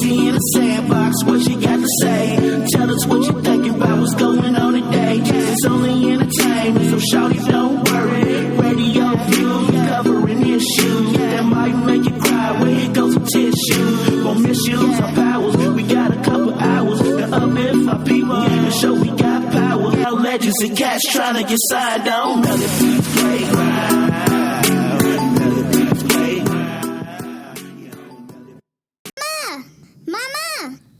she in a sandbox, what she got to say? Tell us what you thinking about what's going on today. It's only entertainment, so shawty don't worry. Radio view, covering issues that might make you cry. Where here goes some tissue. Won't misuse our powers. We got a couple hours to uplift our people and show we got power. Our legends and cats trying to get signed on. Meli P playground.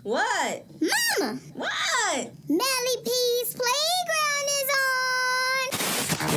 What? Mama! What? Meli P's playground is on!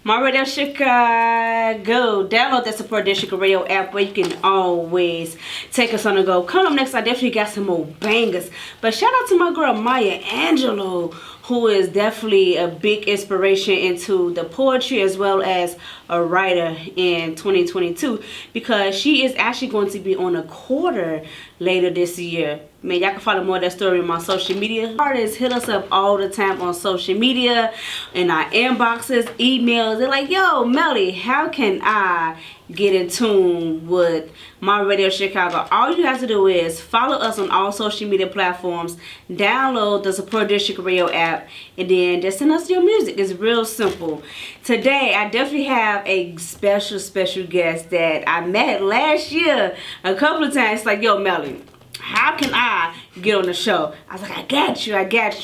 My Radio Chicago. Download that Support District Radio app where you can always take us on the go. Coming up next, I definitely got some more bangers. But shout out to my girl Maya Angelou, who is definitely a big inspiration into the poetry as well as a writer in 2022, because she is actually going to be on a quarter later this year. Man, y'all can follow more of that story on my social media. Artists hit us up all the time on social media, in our inboxes, emails. They're like, yo, Meli, how can I get in tune with my Radio Chicago? All you have to do is follow us on all social media platforms, download the Support District Radio app, and then just send us your music. It's real simple. Today, I definitely have a special guest that I met last year a couple of times. It's like, yo, Meli, how can I get on the show? I was like, I got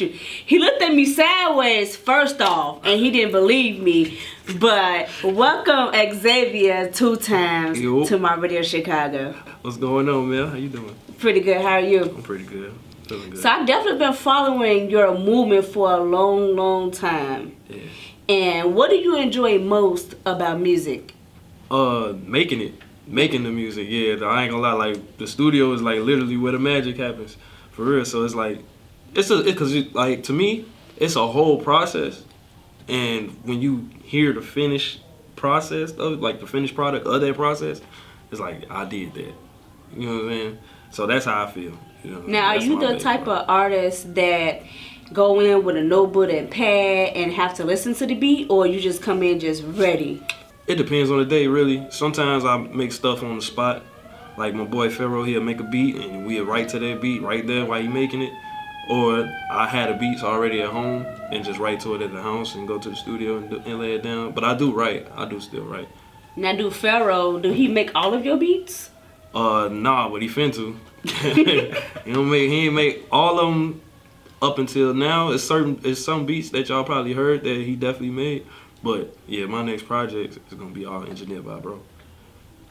you. He looked at me sideways first off, and he didn't believe me. But welcome, Xavier, 2 times to my Radio Chicago. What's going on, Mel? How you doing? Pretty good. How are you? I'm pretty good. Feeling good. So I've definitely been following your movement for a long time. Yeah. And what do you enjoy most about music? Making the music. Yeah, I ain't gonna lie. Like the studio is like literally where the magic happens, for real. So it's like, like to me, it's a whole process. And when you hear the finished process of like the finished product of that process, it's like I did that. You know what I'm saying? So that's how I feel. You know, now, are you the type of artist that go in with a notebook and pad and have to listen to the beat, or you just come in just ready? It depends on the day, really. Sometimes I make stuff on the spot. Like my boy Faro, he'll make a beat and we'll write to that beat right there while he making it. Or I had the beats already at home and just write to it at the house and go to the studio and lay it down. But I do write. I do still write. Now, do he make all of your beats? Nah, but he finna. He ain't make all of them up until now. It's some beats that y'all probably heard that he definitely made. But yeah, my next project is gonna be all engineered by bro.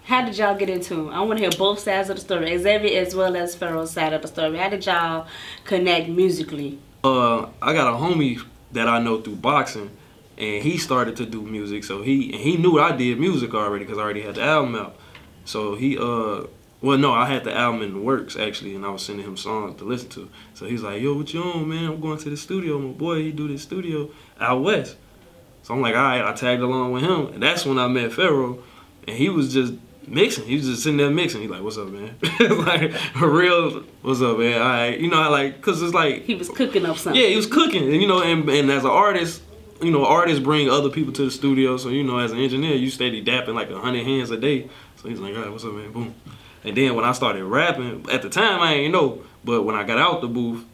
How did y'all get into it? I want to hear both sides of the story, Xavier as well as Faro's side of the story. How did y'all connect musically? I got a homie that I know through boxing, and he started to do music. So he knew I did music already because I already had the album out. So I had the album in the works actually, and I was sending him songs to listen to. So he's like, yo, what you on, man? I'm going to the studio. My boy, he do this studio out west. So I'm like, all right, I tagged along with him. And that's when I met Faro. And he was just mixing. He was just sitting there mixing. He's like, what's up, man? Like, for real, what's up, man? All right. You know, because it's like. He was cooking up something. Yeah, he was cooking. And, and as an artist, artists bring other people to the studio. So, as an engineer, you steady dapping like 100 hands a day. So he's like, all right, what's up, man? Boom. And then when I started rapping, at the time, I ain't know. But when I got out the booth,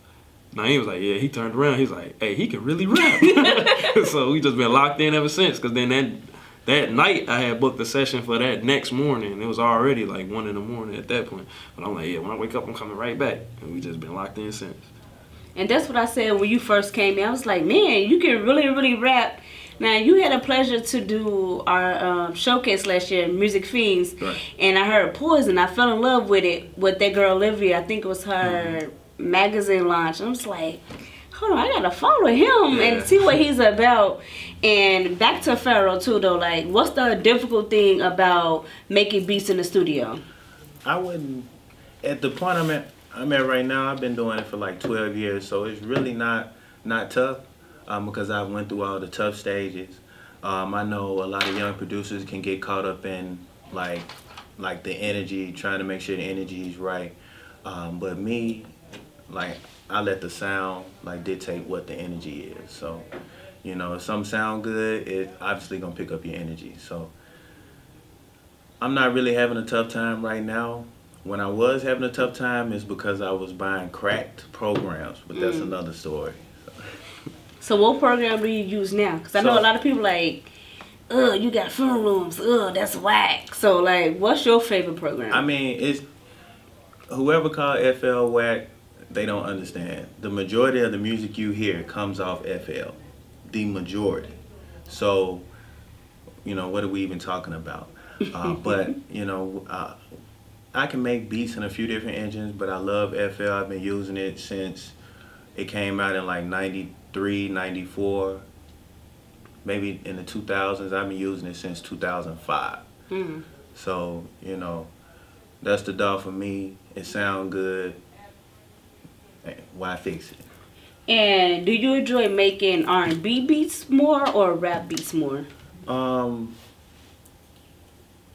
he was like, yeah, he turned around. He's like, hey, he can really rap. So we just been locked in ever since. Because then that night, I had booked a session for that next morning. It was already like 1 in the morning at that point. But I'm like, yeah, when I wake up, I'm coming right back. And we just been locked in since. And that's what I said when you first came in. I was like, man, you can really rap. Now, you had a pleasure to do our showcase last year, Music Fiends. Right. And I heard Poison. I fell in love with it, with that girl Olivia. I think it was her magazine launch. I'm just like, hold on, I gotta follow him and see what he's about. And back to Faro too though, like what's the difficult thing about making beats in the studio? I wouldn't, at the point I'm at right now, I've been doing it for like 12 years, so it's really not tough because I went through all the tough stages. I know a lot of young producers can get caught up in like the energy, trying to make sure the energy is right. But me, like I let the sound like dictate what the energy is. So, if something sound good, it obviously gonna pick up your energy. So I'm not really having a tough time right now. When I was having a tough time, it's because I was buying cracked programs, but that's another story. So what program do you use now? Because I know a lot of people like, you got Fruit Loops, that's whack. So like, what's your favorite program? I mean, it's whoever called FL whack, they don't understand. The majority of the music you hear comes off FL. The majority. So, what are we even talking about? But, I can make beats in a few different engines, but I love FL. I've been using it since it came out in like 93, 94. Maybe in the 2000s. I've been using it since 2005. So, that's the DAW for me. It sounds good. Why fix it? And do you enjoy making R&B beats more or rap beats more? I'm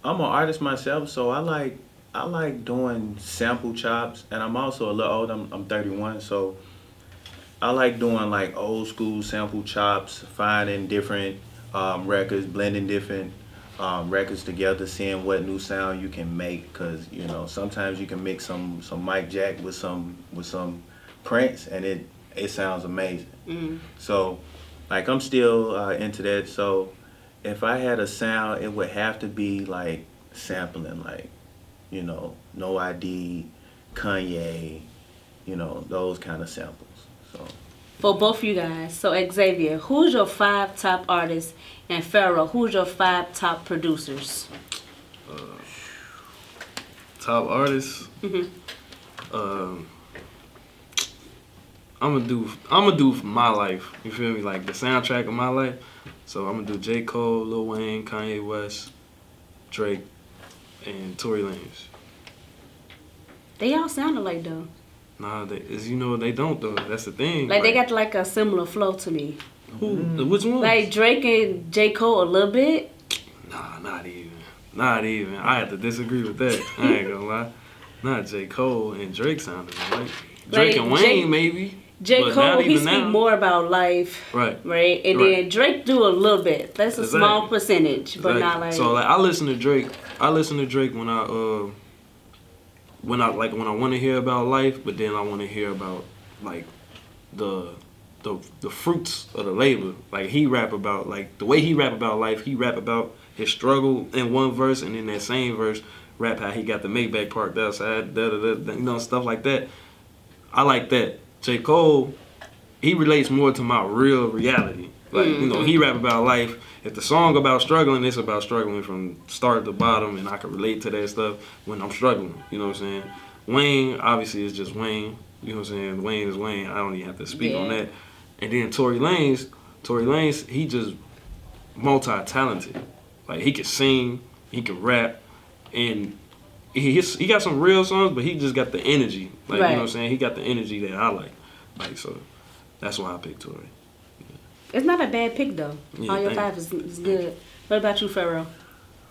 an artist myself, so I like doing sample chops, and I'm also a little old. I'm 31, so I like doing like old school sample chops, finding different records, blending different records together, seeing what new sound you can make. Cause sometimes you can mix some Mike Jack with some Prince, and it sounds amazing. So like I'm still into that. So if I had a sound, it would have to be like sampling, like No ID, Kanye, those kind of samples. So For both of you guys, so Xavier, who's your 5 top artists, and Faro, who's your 5 top producers? Top artists. I'm gonna do my life. You feel me? Like the soundtrack of my life. So I'm gonna do J. Cole, Lil Wayne, Kanye West, Drake, and Tory Lanez. They all sound alike though. Nah, they don't though. That's the thing. Like they got like a similar flow to me. Which one? Like Drake and J. Cole a little bit. Nah, not even. Not even. I have to disagree with that. I ain't gonna lie. Not J. Cole and Drake sounded alike. Drake and Wayne maybe. J. Cole, he speak more about life. Right. Right? And then Drake do a little bit. That's a small percentage, but not like. So like I listen to Drake when I want to hear about life, but then I want to hear about like the fruits of the labor. Like he rap about like the way he rap about life. He rap about his struggle in one verse, and in that same verse, rap how he got the Maybach parked outside, stuff like that. I like that. J. Cole, he relates more to my real reality. Like he rap about life. If the song about struggling, it's about struggling from start to bottom, and I can relate to that stuff when I'm struggling. You know what I'm saying? Wayne, obviously, is just Wayne. You know what I'm saying? Wayne is Wayne. I don't even have to speak on that. And then Tory Lanez, he just multi-talented. Like, he can sing, he can rap, and he got some real songs, but he just got the energy. Like, you know what I'm saying? He got the energy that I like. Like, so that's why I picked Tory. It's not a bad pick though. Yeah, all your 5 is good. What about you, Faro?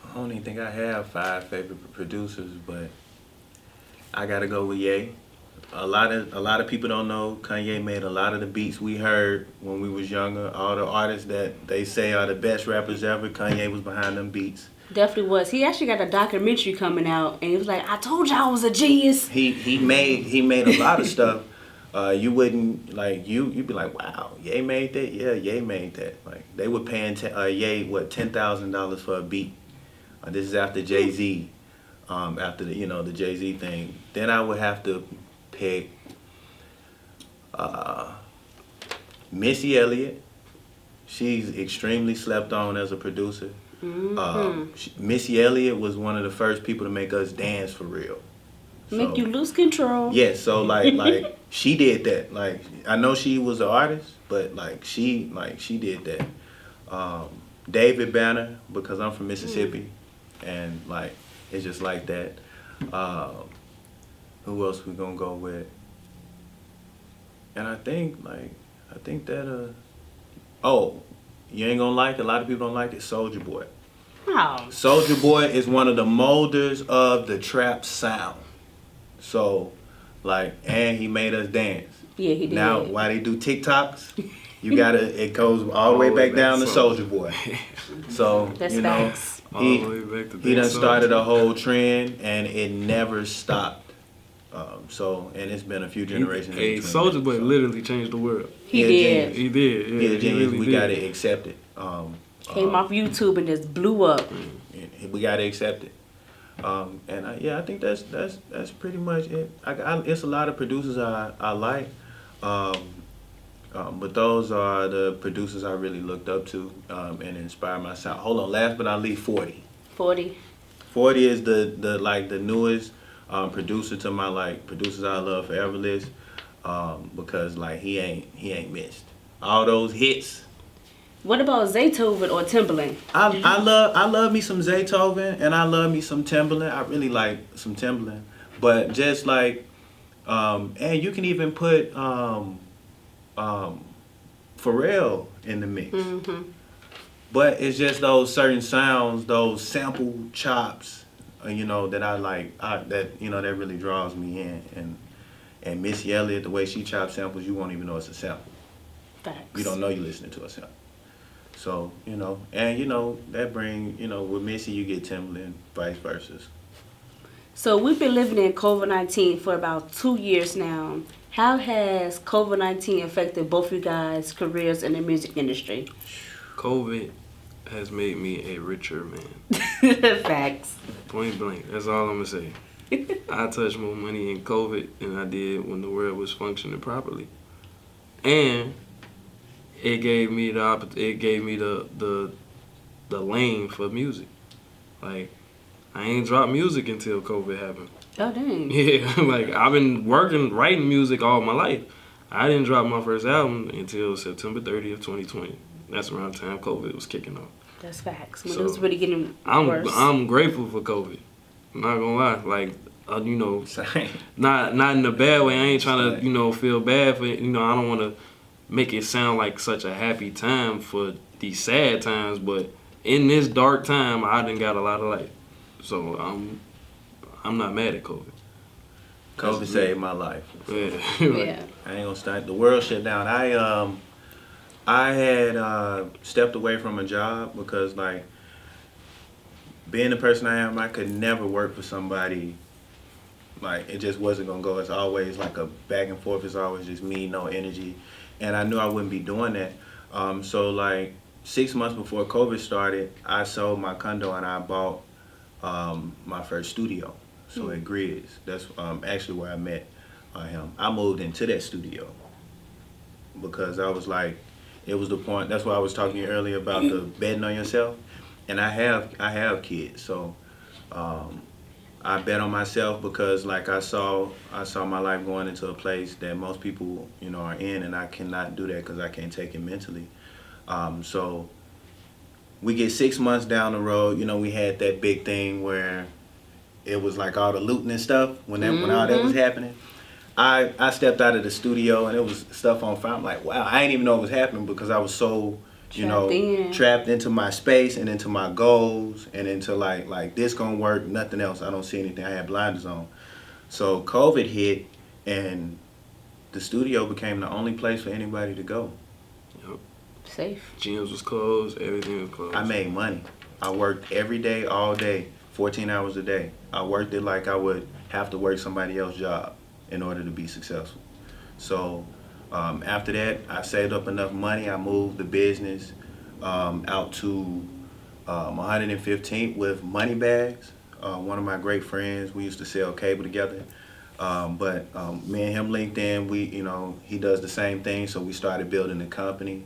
I don't even think I have 5 favorite producers, but I gotta go with Ye. A lot of people don't know Kanye made a lot of the beats we heard when we was younger. All the artists that they say are the best rappers ever, Kanye was behind them beats. Definitely was. He actually got a documentary coming out, and he was like, "I told you I was a genius." He made a lot of stuff. You wouldn't like you'd be like, wow, Ye made that. Yeah, Ye made that. Like they were paying Ye $10,000 for a beat. This is after Jay-Z, after the Jay-Z thing. Then I would have to pick Missy Elliott. She's extremely slept on as a producer. Missy Elliott was one of the first people to make us dance for real. Make you lose control. Yeah, so like she did that. Like I know she was an artist, but like she did that. David Banner, because I'm from Mississippi, and like it's just like that. Who else we gonna go with? And I think that you ain't gonna like it. A lot of people don't like it. Soulja Boy. Oh. Soulja Boy is one of the molders of the trap sound. So, like, and he made us dance. Yeah, he did. Now, why they do TikToks? You gotta. It goes all the way back down to Soulja Boy. So That's you know, facts. All the way back to he done Big started Soulja. a whole trend, and it never stopped. And it's been a few generations. Hey, in between Soulja that, Boy so. literally changed the world. He Yeah, did. He did. Yeah, Yeah, he James, really we did. gotta accept it. Came off YouTube and just blew up. We gotta accept it. I think that's pretty much it. It's a lot of producers I like, but those are the producers I really looked up to and inspired my sound. Hold on, last but not least, 40. 40. 40 is the newest producer to my producers I love forever list, because he ain't missed all those hits. What about Zaytoven or Timbaland? I love me some Zaytoven and I love me some Timbaland. I really like some Timbaland, but just and you can even put Pharrell in the mix. Mm-hmm. But it's just those certain sounds, those sample chops, that I like. That really draws me in. And Missy Elliott, the way she chops samples, you won't even know it's a sample. Facts. You don't know you're listening to a sample. So that bring with Missy you get Timbaland, vice versa. So we've been living in COVID-19 for about 2 years now. How has COVID-19 affected both you guys' careers in the music industry? COVID has made me a richer man. Facts. Point blank. That's all I'm gonna say. I touched more money in COVID than I did when the world was functioning properly, and it gave me the lane for music. Like, I ain't dropped music until COVID happened. Oh, dang. Yeah, I've been writing music all my life. I didn't drop my first album until September 30th, 2020. That's around the time COVID was kicking off. That's facts. When So, it was really getting worse. I'm grateful for COVID. I'm not gonna lie. Same. Not in a bad way. I ain't trying to, feel bad for it. I don't want to make it sound like such a happy time for these sad times, but in this dark time, I done got a lot of light. So I'm not mad at COVID. COVID saved my life. Yeah. Yeah. I ain't gonna start. The world shut down. I had stepped away from a job because being the person I am, I could never work for somebody. It just wasn't gonna go. It's always a back and forth. It's always just me, no energy, and I knew I wouldn't be doing that. So 6 months before COVID started, I sold my condo and I bought my first studio. So at Grizz, that's actually where I met him. I moved into that studio because I was it was the point. That's why I was talking to you earlier about the betting on yourself, and I have kids, so I bet on myself because I saw my life going into a place that most people are in, and I cannot do that because I can't take it mentally. So we get 6 months down the road. We had that big thing where it was all the looting and stuff when all that was happening. I stepped out of the studio and it was stuff on fire. I'm like, wow, I didn't even know it was happening because I was so trapped into my space and into my goals and into this gonna work, nothing else. I don't see anything. I had blinders on. So COVID hit and the studio became the only place for anybody to go. Yep. Safe. Gyms was closed. Everything was closed. I made money. I worked every day, all day, 14 hours a day. I worked it like I would have to work somebody else's job in order to be successful. So after that, I saved up enough money. I moved the business out to 115th with Money Bags. One of my great friends. We used to sell cable together. But me and him linked in. He does the same thing, so we started building the company.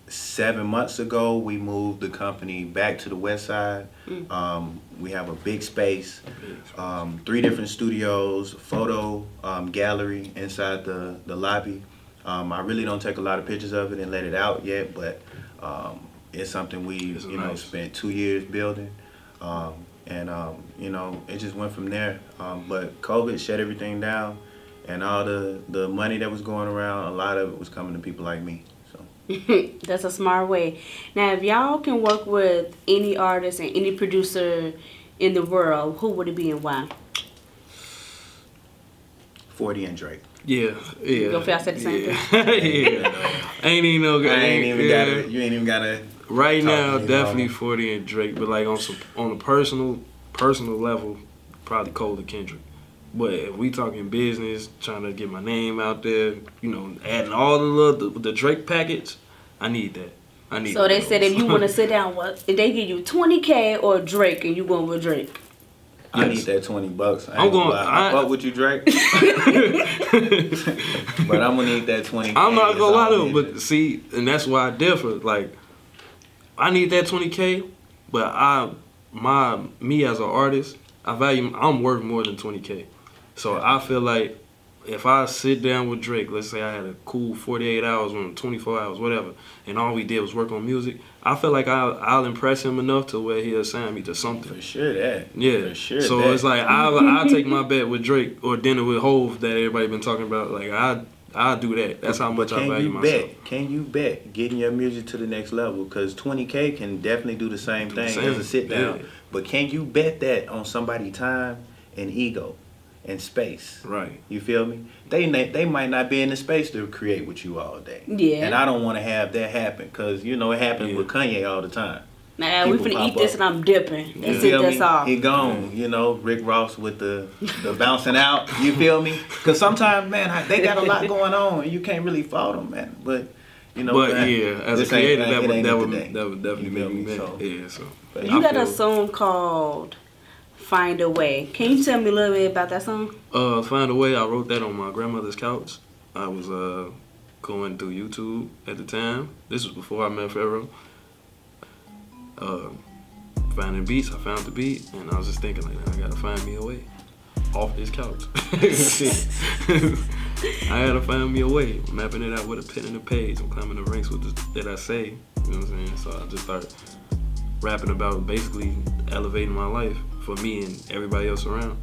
7 months ago, we moved the company back to the west side. We have a big space, 3 different studios, photo gallery inside the lobby. I really don't take a lot of pictures of it and let it out yet, but it's something we spent 2 years building. It just went from there. But COVID shut everything down, and all the money that was going around, a lot of it was coming to people like me. That's a smart way. Now, if y'all can work with any artist and any producer in the world, who would it be and why? 40 and Drake. Yeah. You gonna feel I said the same thing? Yeah. Ain't even no good. You ain't even gotta. Right now, definitely 40 and Drake, but like on a personal level, probably Cole and Kendrick. But if we talking business, trying to get my name out there, you know, adding all the Drake package, I need that. So they said if you want to sit down, if they give you $20K or Drake, and you going with Drake. I need that $20. I'm going. I fuck with you, Drake. But I'm gonna need that $20K. I'm not gonna lie to him, but see, and that's why I differ. Like, I need that $20K, but me as an artist, I'm worth more than $20K. So I feel like if I sit down with Drake, let's say I had a cool 48 hours or 24 hours, whatever, and all we did was work on music, I feel like I'll impress him enough to where he'll sign me to something. For sure that. Yeah. For sure so that. It's like I'll take my bet with Drake or dinner with Hov that everybody been talking about. Like I'll do that. That's how much I value myself. Can you bet getting your music to the next level? Because $20K can definitely do the same thing as a sit down. Yeah. But can you bet that on somebody's time and ego and space? Right. You feel me? They might not be in the space to create with you all day. Yeah. And I don't want to have that happen because you know it happens with Kanye all the time. Man, we finna eat this and I'm dipping. That's You it. feel That's me? all. He gone. You know, Rick Ross with the bouncing out. You feel me? Because sometimes, man, they got a lot going on and you can't really fault them, man. But you know, But man, yeah, as a this creator, ain't- that it ain't would today. definitely You make feel me me? mad. So- Yeah. So You got a song called "Find a Way." Can you tell me a little bit about that song? Find a Way. I wrote that on my grandmother's couch. I was going through YouTube at the time. This was before I met Faro. Finding beats, I found the beat, and I was just thinking like, I gotta find me a way off this couch. I had to find me a way, mapping it out with a pen and a page. I'm climbing the ranks with that I say. You know what I'm saying? So I just started rapping about basically elevating my life for me and everybody else around.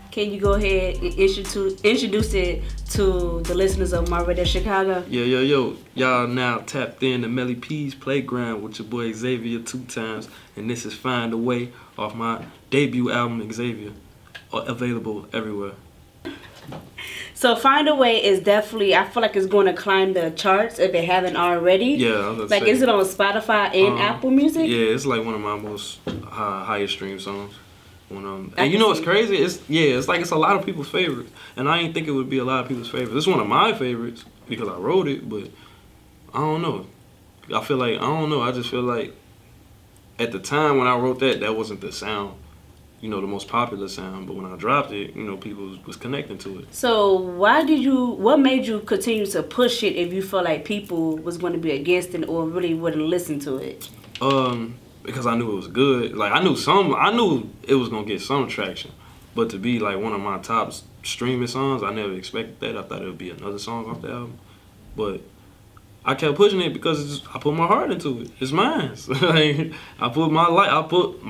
Can you go ahead and introduce it to the listeners of My Radio Chicago? Yo. Y'all now tapped in to Meli P's Playground with your boy Xavier 2 times. And this is Find a Way off my debut album, Xavier. Available everywhere. So Find a Way is definitely, I feel like it's going to climb the charts if it haven't already. Yeah, I was like, say. is it on Spotify and Apple Music? Yeah, it's like one of my most highest stream songs. And you know what's crazy? It's like it's a lot of people's favorites, and I didn't think it would be a lot of people's favorites. It's one of my favorites because I wrote it, but I don't know. I just feel like at the time when I wrote that wasn't the sound, the most popular sound. But when I dropped it, people was connecting to it. So what made you continue to push it if you felt like people was going to be against it or really wouldn't listen to it? Because I knew it was good. Like I knew it was gonna get some traction, but to be like one of my top streaming songs, I never expected that. I thought it would be another song off the album, but I kept pushing it because I put my heart into it. It's mine. Like, I put my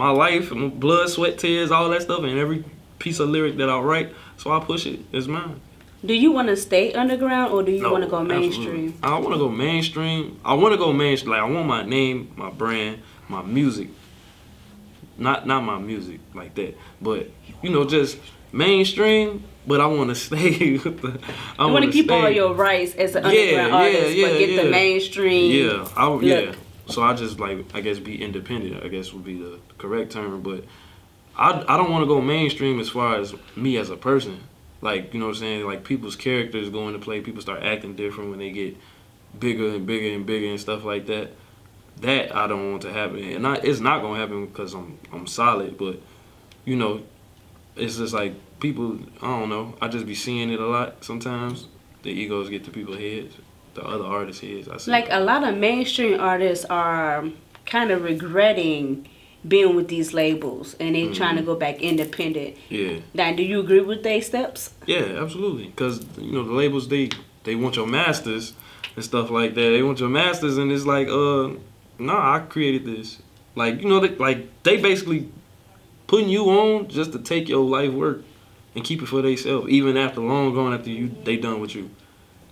life, and blood, sweat, tears, all that stuff, in every piece of lyric that I write. So I push it. It's mine. Do you want to stay underground or do you want to go mainstream? Absolutely. I want to go mainstream. I want my name, my brand, my music. Not my music like that, but just mainstream. But I want to stay with the. I want to keep all your rights as an underground artist, but get the mainstream. Yeah. So I just I guess be independent. I guess would be the correct term, but I don't want to go mainstream as far as me as a person. Like, you know what I'm saying? Like, people's characters go into play. People start acting different when they get bigger and bigger and bigger and stuff like that. That I don't want to happen. And it's not going to happen because I'm solid. But, it's just like people, I don't know. I just be seeing it a lot sometimes. The egos get to people's heads, the other artists' heads. I see like, a lot of mainstream artists are kind of regretting being with these labels and they trying to go back independent. Yeah. Now, do you agree with their steps? Yeah, absolutely. Because, the labels, they want your masters and stuff like that. They want your masters, and it's like, I created this. Like, they basically putting you on just to take your life work and keep it for themselves, even after long gone after they done with you.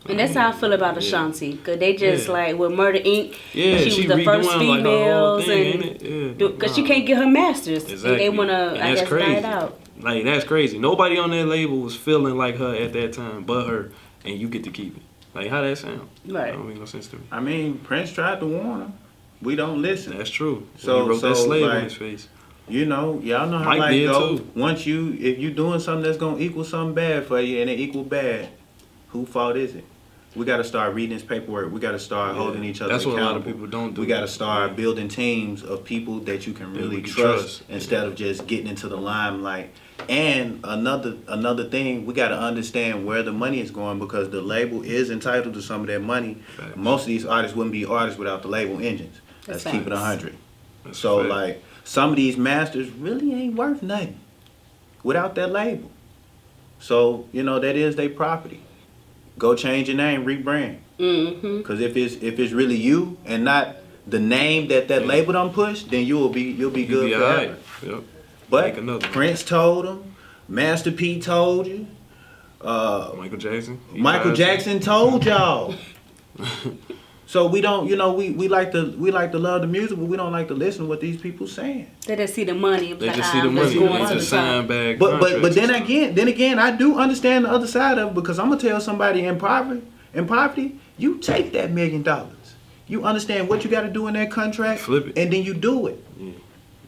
And that's how I feel about Ashanti, because they just with Murder Inc. Yeah, she was the first females, thing, and because she can't get her masters, exactly. and they want to, I guess, crazy. buy it out. Like, that's crazy. Nobody on that label was feeling like her at that time but her, and you get to keep it. Like, how that sound? Right. That don't make no sense to me. I mean, Prince tried to warn him. We don't listen. That's true. So- He wrote that so, slave like, on his face. You know, y'all know how Mike life did go. too. Once if you doing something that's gonna equal something bad for you and it equal bad, who fault is it? We gotta start reading this paperwork. We gotta start holding each other That's what a lot of accountable. people don't do. We gotta start building teams of people that you can really we can trust trust. instead of just getting into the limelight. And another thing, we gotta understand where the money is going because the label is entitled to some of that money. Facts. Most of these artists wouldn't be artists without the label engines. Let's That's keep it facts. 100. That's So a fact. like some of these masters really ain't worth nothing without that label. So you know that is their property. Go change your name, rebrand. Mm-hmm. Because if it's really you and not the name that label done push, then you'll be good be forever. alright. Yep. But Make another one. Prince told him, Master P told you, Michael Jackson. He Michael died. Jackson told y'all. So we don't, you know, we like to love the music, but we don't like to listen to what these people saying. They just see the money. They like, just see the let's money. go They on to just the top. sign back. But contracts then and stuff. again, I do understand the other side of it because I'm gonna tell somebody in poverty, you take that $1 million. You understand what you got to do in that contract, Flip it. and then you do it. Yeah. You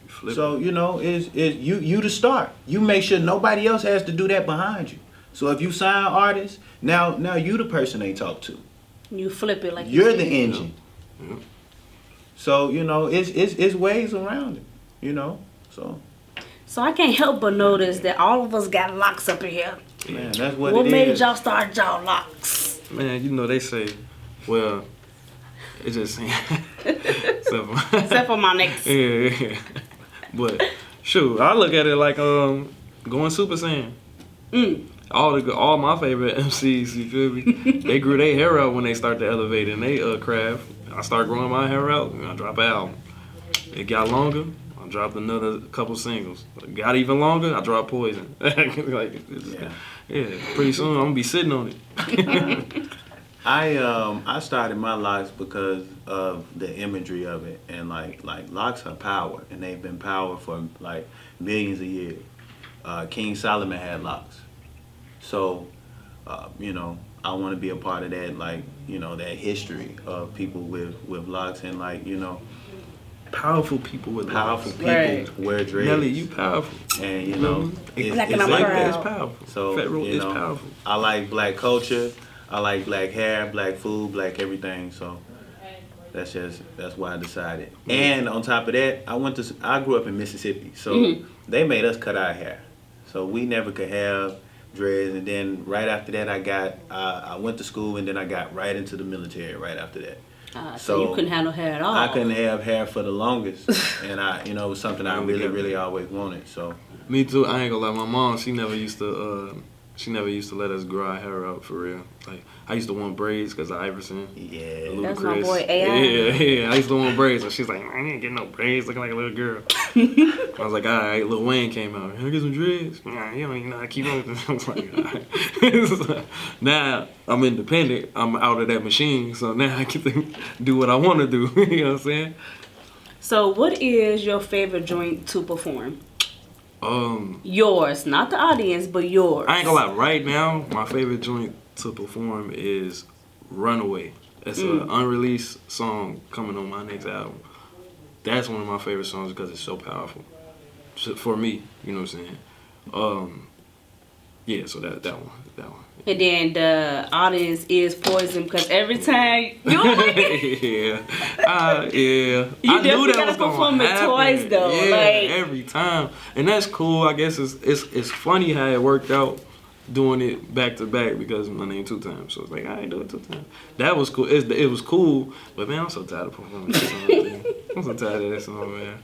flip So you know, is you to start. You make sure nobody else has to do that behind you. So if you sign artists, now you the person they talk to. You flip it like You're you the said. engine. Yeah. So you know, it's ways around it. You know, so So I can't help but notice that all of us got locks up in here. man, that's what What it made is. y'all start y'all locks? Man, you know they say, well, it's just except Except for my next. yeah. But shoot, I look at it like going Super Saiyan. Mm. All my favorite MCs, you feel me? They grew their hair out when they start to elevate in they craft. I start growing my hair out, and I drop an album. It got longer, I dropped another couple singles. It got even longer, I dropped Poison. Yeah, pretty soon I'm gonna be sitting on it. I started my locks because of the imagery of it, and like locks are power, and they've been power for like millions of years. King Solomon had locks, so you know I want to be a part of that, like you know that history of people with locks, and like you know Powerful people with powerful locks. people Right. wear dreads, Nelly, you powerful. and you know Black and It's I'm like proud. that. It's powerful. So Federal you is know, powerful. I like black culture. I like black hair, black food, black everything. So that's why I decided. And on top of that, I grew up in Mississippi, so they made us cut our hair. So we never could have dreads. And then right after that, I went to school, and then I got right into the military right after that. So you couldn't have no hair at all. I couldn't have hair for the longest, and it was something I really always wanted. So Me too. I ain't gonna lie. My mom, she never used to let us grow our hair out for real. Like I used to want braids because of Iverson. yeah, That's my Ludacris. boy AI. Yeah. I used to want braids. So she's like, I didn't get no braids, looking like a little girl. I was like, all right. Lil Wayne came out. Can I get some dreads? Nah, you don't even know how to keep up with this. I was like, all right. So, now I'm independent. I'm out of that machine. So now I get to do what I want to do. You know what I'm saying? So what is your favorite joint to perform? Yours, not the audience, but yours. I ain't gonna lie. Right now, my favorite joint to perform is "Runaway." It's an unreleased song coming on my next album. That's one of my favorite songs because it's so powerful. For me, you know what I'm saying? Yeah, so that one. And then the audience is Poison because every time you Yeah. Yeah. You I definitely knew that gotta was gonna perform it happen. twice, though, Yeah, like- every time. And that's cool. I guess it's funny how it worked out doing it back to back because my name 2 times. So it's like I ain't do it 2 times. That was cool. It was cool, but man, I'm so tired of performing that song. Man. I'm so tired of that song, man.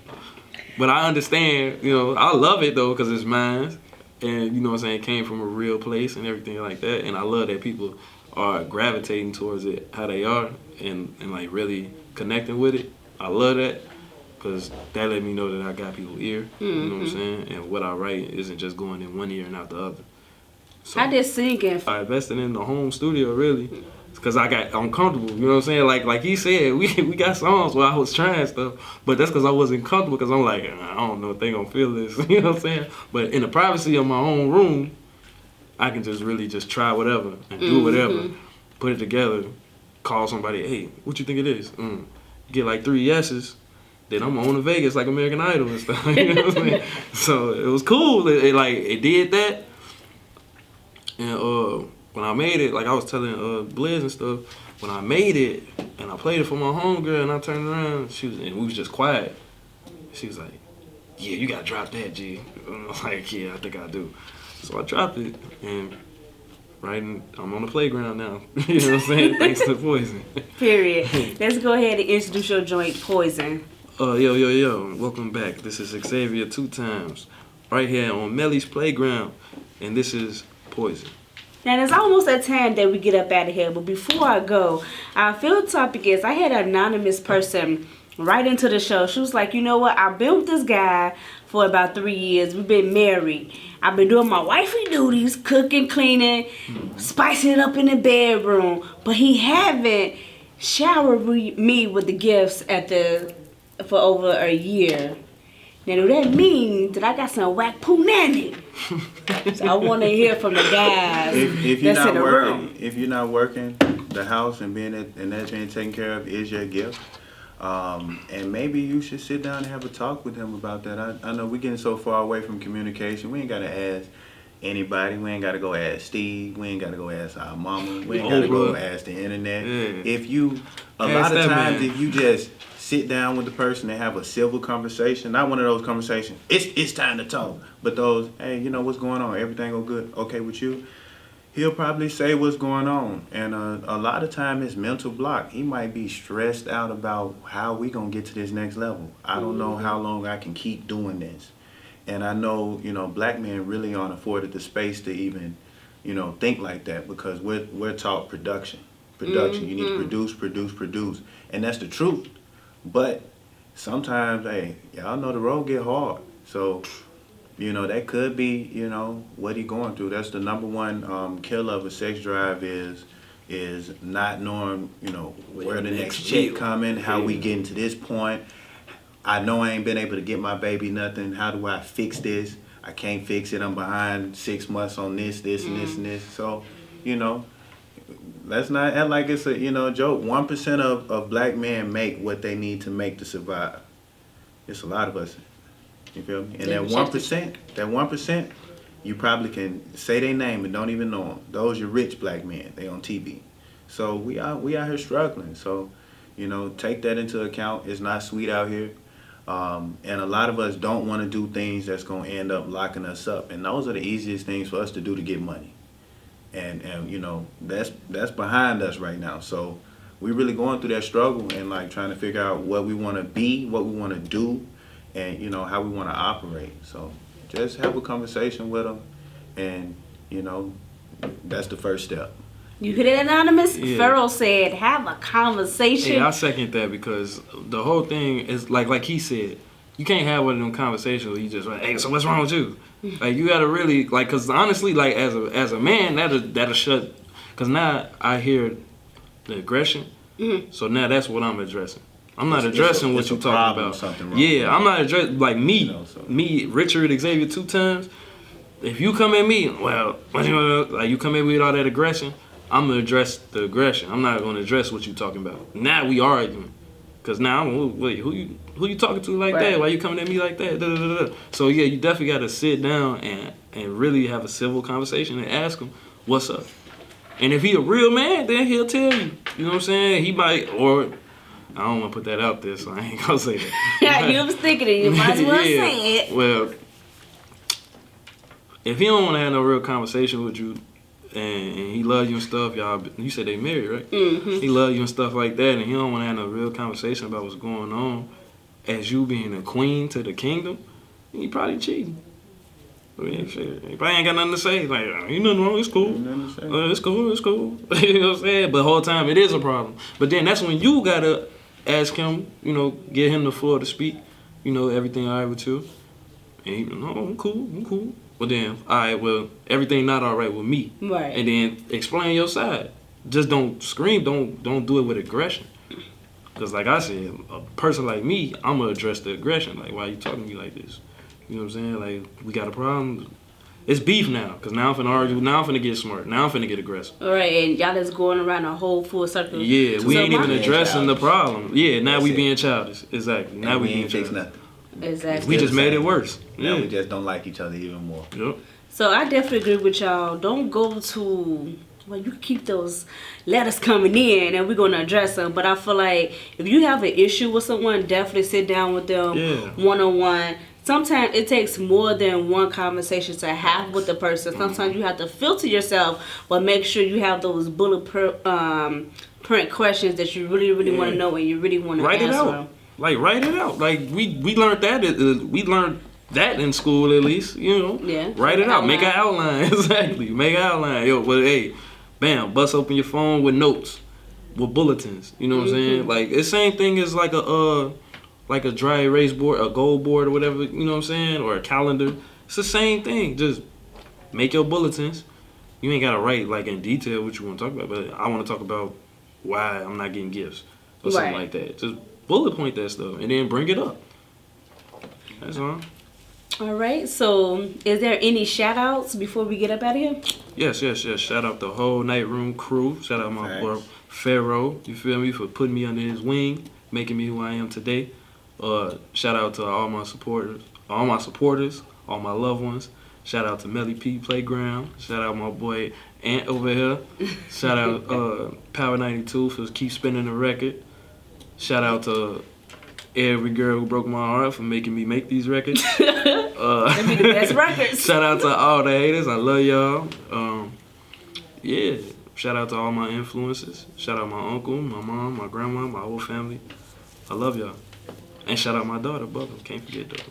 But I understand, you know, I love it though because it's mine. And you know what I'm saying, it came from a real place and everything like that. And I love that people are gravitating towards it how they are and like really connecting with it. I love that because that let me know that I got people's ear. You know what I'm saying? And what I write isn't just going in one ear and out the other. So I did singing. I invested in the home studio really. Cause I got uncomfortable, you know what I'm saying? Like he said, we got songs where I was trying stuff, but that's cause I wasn't comfortable. Cause I'm like, I don't know if they gonna feel this, you know what I'm saying? But in the privacy of my own room, I can just really just try whatever and do whatever, put it together, call somebody, hey, what you think it is? Get like 3 yeses, then I'm on to Vegas like American Idol and stuff. You know what I'm saying? So it was cool. It did that, and when I made it, like I was telling Blizz and stuff, when I made it and I played it for my homegirl and I turned around, and we was just quiet. She was like, yeah, you gotta drop that, G. And I was like, yeah, I think I do. So I dropped it, and I'm on the playground now. You know what I'm saying? Thanks to Poison. Period. Let's go ahead and introduce your joint, Poison. Yo. Welcome back. This is Xavier 2 times, right here on Meli's Playground, and this is Poison. Now, it's almost that time that we get up out of here, but before I go, our field topic is, I had an anonymous person right into the show. She was like, you know what, I've been with this guy for about 3 years. We've been married. I've been doing my wifey duties, cooking, cleaning, spicing it up in the bedroom, but he haven't showered me with the gifts for over a year. Now, do that mean that I got some whack punani? So I want to hear from the guys if you're that's in the room. If you're not working, the house and that's being taken care of is your gift. And maybe you should sit down and have a talk with him about that. I know we're getting so far away from communication. We ain't got to ask anybody. We ain't got to go ask Steve. We ain't got to go ask our mama. We ain't got to go ask the internet. A lot of times, if you just sit down with the person and have a civil conversation, not one of those conversations, it's time to talk, but those, hey, you know, what's going on? Everything go good? Okay with you? He'll probably say what's going on. And a lot of time it's mental block. He might be stressed out about how we gonna get to this next level. I don't know how long I can keep doing this. And I know, you know, black men really aren't afforded the space to even, you know, think like that, because we're taught production. You need to produce. And that's the truth. But sometimes, hey, y'all know the road get hard. So, you know, that could be, you know, what he going through. That's the number one killer of a sex drive is not knowing, you know, where the next check coming, how we getting to this point. I know I ain't been able to get my baby nothing. How do I fix this? I can't fix it. I'm behind 6 months on this, and this. So, you know, let's not act like it's a, you know, joke. 1% of black men make what they need to make to survive. It's a lot of us. You feel me? And that 1%, you probably can say their name and don't even know them. Those are rich black men. They on TV. So we out here struggling. So, you know, take that into account. It's not sweet out here. And a lot of us don't want to do things that's going to end up locking us up. And those are the easiest things for us to do to get money. And you know, that's behind us right now. So we're really going through that struggle and like trying to figure out what we want to be, what we want to do, and you know, how we want to operate. So just have a conversation with them, and you know, that's the first step. You hear that, Anonymous? Yeah. Faro said, have a conversation. Hey, I second that, because the whole thing is like he said, you can't have one of them conversations where you just like, hey, so what's wrong with you? Like, you gotta really, like, cause honestly, like, as a man, that'll shut, cause now I hear the aggression, so now that's what I'm addressing. I'm not addressing what you're talking about. I'm not addressing, like, me, Richard Xavier 2 times, if you come at me, well, like, you come at me with all that aggression, I'm gonna address the aggression. I'm not gonna address what you're talking about. Now we arguing. Cause now, wait, who you talking to like that? Why you coming at me like that? Da, da, da, da. So yeah, you definitely gotta sit down and really have a civil conversation and ask him what's up. And if he a real man, then he'll tell you. You know what I'm saying? He might, or I don't want to put that out there, so I ain't gonna say that. Yeah, you was thinking it. You might as well say it. Well, if he don't want to have no real conversation with you, and he love you and stuff, y'all, you said they married, right? Mm-hmm. He love you and stuff like that, and he don't want to have no real conversation about what's going on as you being a queen to the kingdom, he probably cheating. I mean, shit, he probably ain't got nothing to say. Like, ain't nothing wrong, it's cool. It's cool. You know what I'm saying? But the whole time, it is a problem. But then that's when you got to ask him, you know, get him the floor to speak, you know, everything all right with you. And he, no, I'm cool. Well then, all right, well, everything not all right with me. Right. And then explain your side. just don't scream. Don't do it with aggression. Because like I said, a person like me, I'm going to address the aggression. Like, why are you talking to me like this? You know what I'm saying? Like, we got a problem. It's beef now. Because now I'm finna argue. Now I'm finna get smart. Now I'm finna get aggressive. All right, and y'all just going around a whole full circle. Yeah, we ain't even addressing the problem. Yeah, now That's we it. being childish. Exactly. Now we being ain't fix childish. nothing. Exactly. We just made it worse. Now Yeah. we just don't like each other even more. Yep. So I definitely agree with y'all. Don't go to, well, you keep those letters coming in and we're going to address them. But I feel like if you have an issue with someone, definitely sit down with them one-on-one. Sometimes it takes more than one conversation to have with the person. Sometimes you have to filter yourself, but make sure you have those bullet print questions that you really want to know and you really want to Write answer it out. them. Like, write it out. Like, we learned that. We learned that in school, at least, you know. Yeah. Write it out. Make an outline. Exactly. Make an outline. Yo, but hey, bam, bust open your phone with notes, with bulletins. You know what I'm saying? Like, it's the same thing as like a dry erase board, a gold board or whatever, you know what I'm saying? Or a calendar. It's the same thing. Just make your bulletins. You ain't got to write, like, in detail what you want to talk about, but I want to talk about why I'm not getting gifts or something like that. Just bullet point that stuff and then bring it up. That's all. All right. So is there any shout outs before we get up out of here? Yes. Shout out the whole Night Room crew. Shout out my boy Faro, you feel me, for putting me under his wing, making me who I am today. Shout out to all my supporters, all my loved ones. Shout out to Meli P Playground. Shout out my boy Ant over here. Shout out Power 92 for keep spinning the record. Shout out to every girl who broke my heart for making me make these records. That'd be the best records. Shout out to all the haters. I love y'all. Yeah. Shout out to all my influences. Shout out my uncle, my mom, my grandma, my whole family. I love y'all. And shout out my daughter, Bubba. Can't forget Bubba.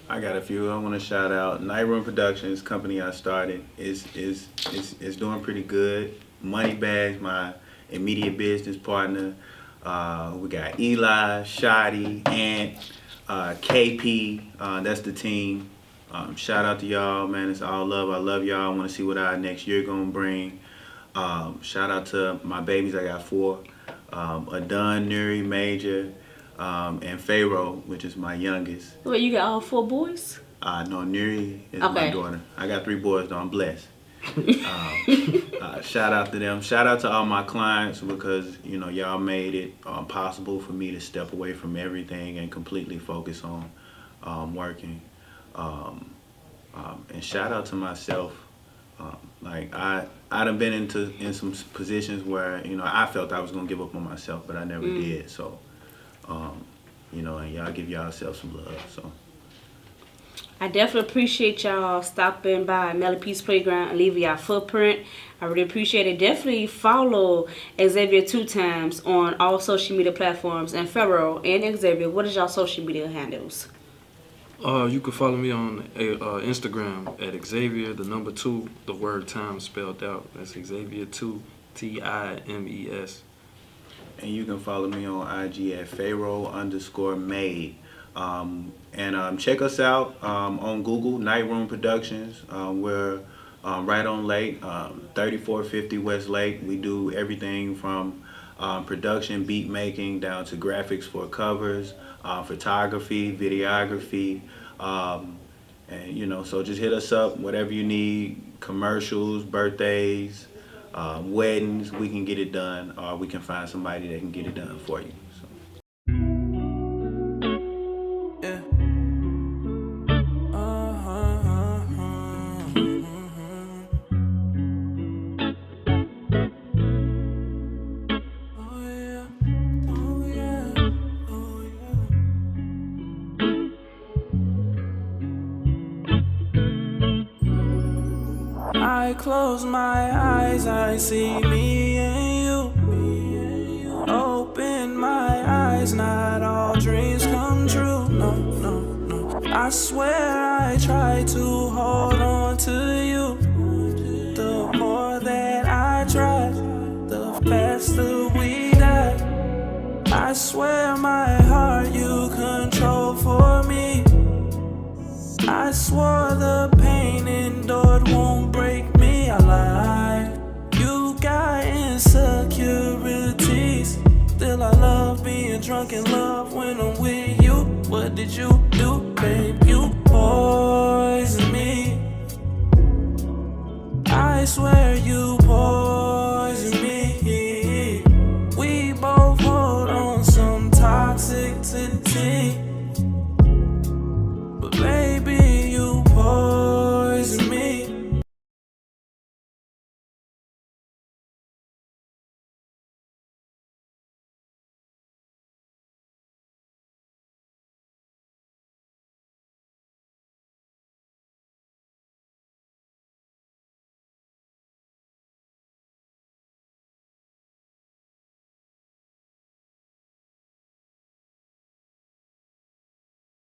I got a few. I want to shout out Night Room Productions, company I started. is doing pretty good. Money Bags, my immediate business partner. We got Eli, Shotty, Ant, KP. That's the team. Shout out to y'all, man. It's all love. I love y'all. I want to see what our next year gonna bring. Shout out to my babies. I got 4. Adun, Nuri, Major, and Pharaoh, which is my youngest. Wait, you got all 4 boys? No, Nuri is my daughter. I got 3 boys, though. I'm blessed. Shout out to them. Shout out to all my clients because, you know, y'all made it possible for me to step away from everything and completely focus on working. And shout out to myself. Like I done been in some positions where, you know, I felt I was gonna give up on myself, but I never did. So, you know, and y'all give yourself some love. So. I definitely appreciate y'all stopping by Meli P's Playground and leaving y'all footprint. I really appreciate it. Definitely follow Xavier 2 times on all social media platforms. And Faro and Xavier, what is y'all social media handles? You can follow me on Instagram at Xavier, the number 2, the word time spelled out. That's Xavier 2, TIMES. And you can follow me on IG at Pharaoh_made. And check us out on Google, Night Room Productions. We're right on Lake, 3450 West Lake. We do everything from production, beat making, down to graphics for covers, photography, videography, and you know, so just hit us up, whatever you need, commercials, birthdays, weddings, we can get it done, or we can find somebody that can get it done for you. I close my eyes, I see me and you. Open my eyes, not all dreams come true. No. I swear I try to hold on to you. The more that I try, the faster we die. I swear my heart you control for me. I swore the pain endured won't break me. I lied. You got in with you.